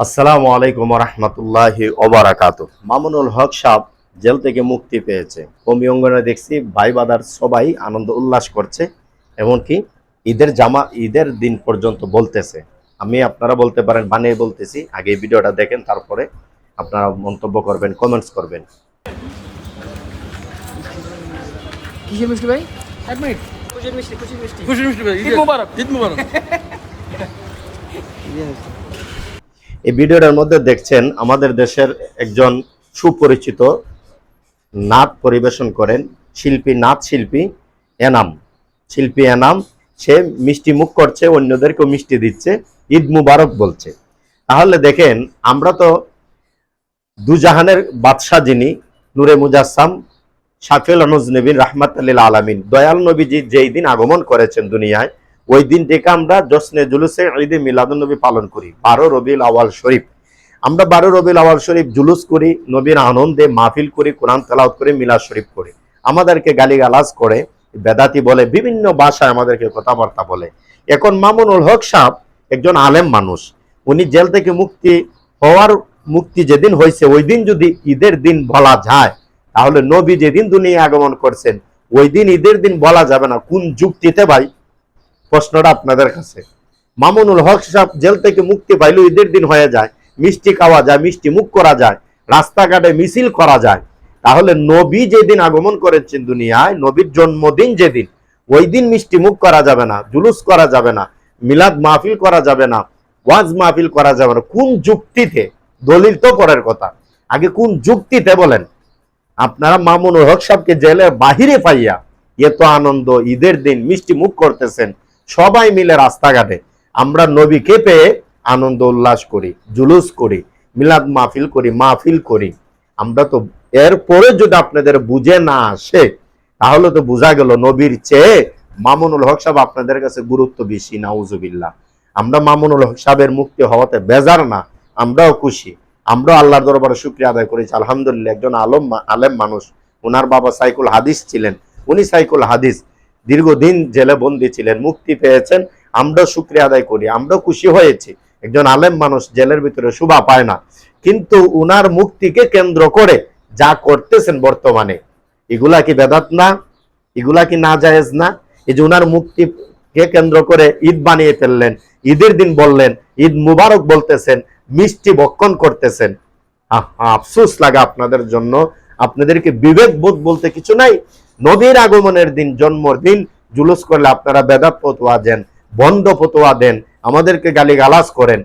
আসসালামু আলাইকুম রহমতুল্লাহি ওবারাকাতু। মামুনুল হক সাহেব জেল থেকে মুক্তি পেয়েছে। কমি অঙ্গনে দেখছি ভাই বাদার সবাই আনন্দ উল্লাস করছে, এমনকি ঈদের দিন পর্যন্ত বলতেছে। আপনারা বলতে পারেন বানিয়ে বলতেছি, আগে ভিডিওটা দেখেন, তারপরে আপনারা মন্তব্য করবেন, কমেন্টস করবেন। কিসের মিষ্টি ভাই? এক মিনিট। খুশির মিষ্টি, খুশির মিষ্টি, খুশির মিষ্টি ভাই। ঈদ মোবারক, ঈদ মোবারক। এই ভিডিওটার মধ্যে দেখছেন আমাদের দেশের একজন সুপরিচিত নাচ পরিবেশন করেন নাচ শিল্পী এনাম। সে মিষ্টি মুখ করছে, অন্যদেরকেও মিষ্টি দিচ্ছে, ঈদ মুবারক বলছে। তাহলে দেখেন, আমরা তো দুজাহানের বাদশাহ যিনি নূরে মুজাসসাম শাফিউল নবীন রাহমাতুল্লিল আলামিন, দয়াল নবীজি যেই দিন আগমন করেছেন দুনিয়ায়, ওই দিন থেকে আমরা জশ্নে জুলুসে ঈদে মিলাদুন্নবী পালন করি। 12 রবিউল আউয়াল শরীফ, আমরা 12 রবিউল আউয়াল শরীফ জুলুস করি, নবীর আনন্দে মাহফিল করি, কোরআন তেলাওয়াত করি, মিলাদ শরীফ করি। আমাদেরকে গালিগালাজ করে, বেদাতি বলে, বিভিন্ন ভাষায় আমাদেরকে কথাবার্তা বলে। এখন মামুনুল হক সাহেব একজন আলেম মানুষ, উনি জেল থেকে মুক্তি যেদিন হয়েছে ওই দিন যদি ঈদের দিন বলা যায়, তাহলে নবী যেদিন দুনিয়ায় আগমন করছেন ওই দিন ঈদের দিন বলা যাবে না। কোন যুক্তিতে ভাই? প্রশ্নটা আপনাদের কাছে। মামুনুল হক সাহেব জেল থেকে মুক্তি পাইলে ঈদের দিন হয়ে যায়, মিষ্টি খাওয়া যায়, মিষ্টি মুখ করা যায়, রাস্তাঘাটে মিছিল করা যায়। তাহলে নবী যেদিন আগমন করেছেন দুনিয়ায়, নবীর জন্মদিন যেদিন, ওই দিন মিষ্টি মুখ করা যাবে না, জুলুস করা যাবে না, মিলাদ মাহফিল করা যাবে না, ওয়াজ মাহফিল করা যাবে না। কোন যুক্তিতে? দলিল তো পরের কথা, আগে কোন যুক্তিতে বলেন? আপনারা মামুনুল হক সাহেবকে জেলের বাহিরে পাইয়া এত আনন্দ, ঈদের দিন মিষ্টি মুখ করতেছেন সবাই মিলে রাস্তাঘাটে। আমরা নবীকে পেয়ে আনন্দ উল্লাস করি, জুলুস করি, মিলাদ মাহফিল করি। আমরা তো এরপরে যদি আপনাদের বুঝে না আসে, তাহলে তো বোঝা গেল নবীর চেয়ে মামুনুল হক সাহেব আপনাদের কাছে গুরুত্ব বেশি। নাউজুবিল্লাহ। আমরা মামুনুল হক সাহেবের মুক্তি হওয়াতে বেজার না, আমরাও খুশি। আমরা আল্লাহর দরবারে শুকরিয়া আদায় করেছি, আলহামদুলিল্লাহ। একজন আলেম মানুষ, ওনার বাবা সাইকুল হাদিস ছিলেন, উনি সাইকুল হাদিস দীর্ঘদিন জেলে বন্দী ছিলেন, মুক্তি পেয়েছেন। আমরা শুকরিয়া আদায় করি, আমরা খুশি হয়েছি। একজন আলেম মানুষ জেলের ভিতরে শোভা পায় না, কিন্তু উনার মুক্তিকে কেন্দ্র করে যা করতেছেন বর্তমানে, এগুলা কি বেদাত না? এগুলা কি নাজায়েজ না? এই যে উনার মুক্তিকে কেন্দ্র করে ঈদ বানিয়ে ফেললেন, ঈদের দিন বললেন, ঈদ মুবারক বলতেছেন, মিষ্টি ভক্ষণ করতেছেন। আফসোস লাগে আপনাদের জন্য। আপনাদেরকে বিবেক বোধ বলতে কিছু নাই। নবীর আগমনের দিন, জন্মদিন জুলুস করলে আপনারা বেদাত ফতোয়া দেন, বন্ধ ফতোয়া দেন, আমাদেরকে গালিগালাজ করেন।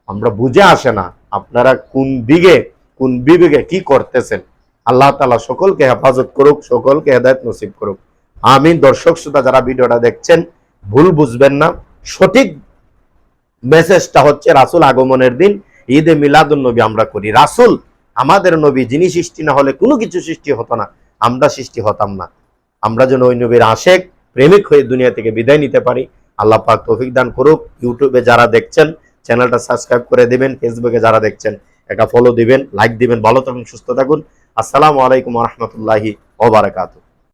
আমরা বুঝে আসে না আপনারা কোন দিকে, কোন বিবেকে কি করতেছেন। আল্লাহ তাআলা সকলকে হেফাজত করুক, সকলকে হেদায়েত নসিব করুক, আমিন। দর্শক শ্রোতা যারা ভিডিওটা দেখছেন, ভুল বুঝবেন না। সঠিক মেসেজটা হচ্ছে রাসূল আগমনের দিন ঈদে মিলাদুন নবী আমরা করি। রাসূল আমাদের নবী, যিনি সৃষ্টি না হলে কোনো কিছু সৃষ্টি হতো না, আমরা সৃষ্টি হতাম না। আমরা যেন ওই নবীর আশেক প্রেমিক হয়ে দুনিয়া থেকে বিদায় নিতে পারি। আল্লাহ পাক তৌফিক দান করুক। ইউটিউবে যারা দেখছেন চ্যানেলটা সাবস্ক্রাইব করে দিবেন, ফেসবুকে যারা দেখছেন একটা ফলো দিবেন, লাইক দিবেন। ভালো থাকুন, সুস্থ থাকুন। আসসালামু আলাইকুম ওয়া রাহমাতুল্লাহি ওয়া বারাকাতুহু।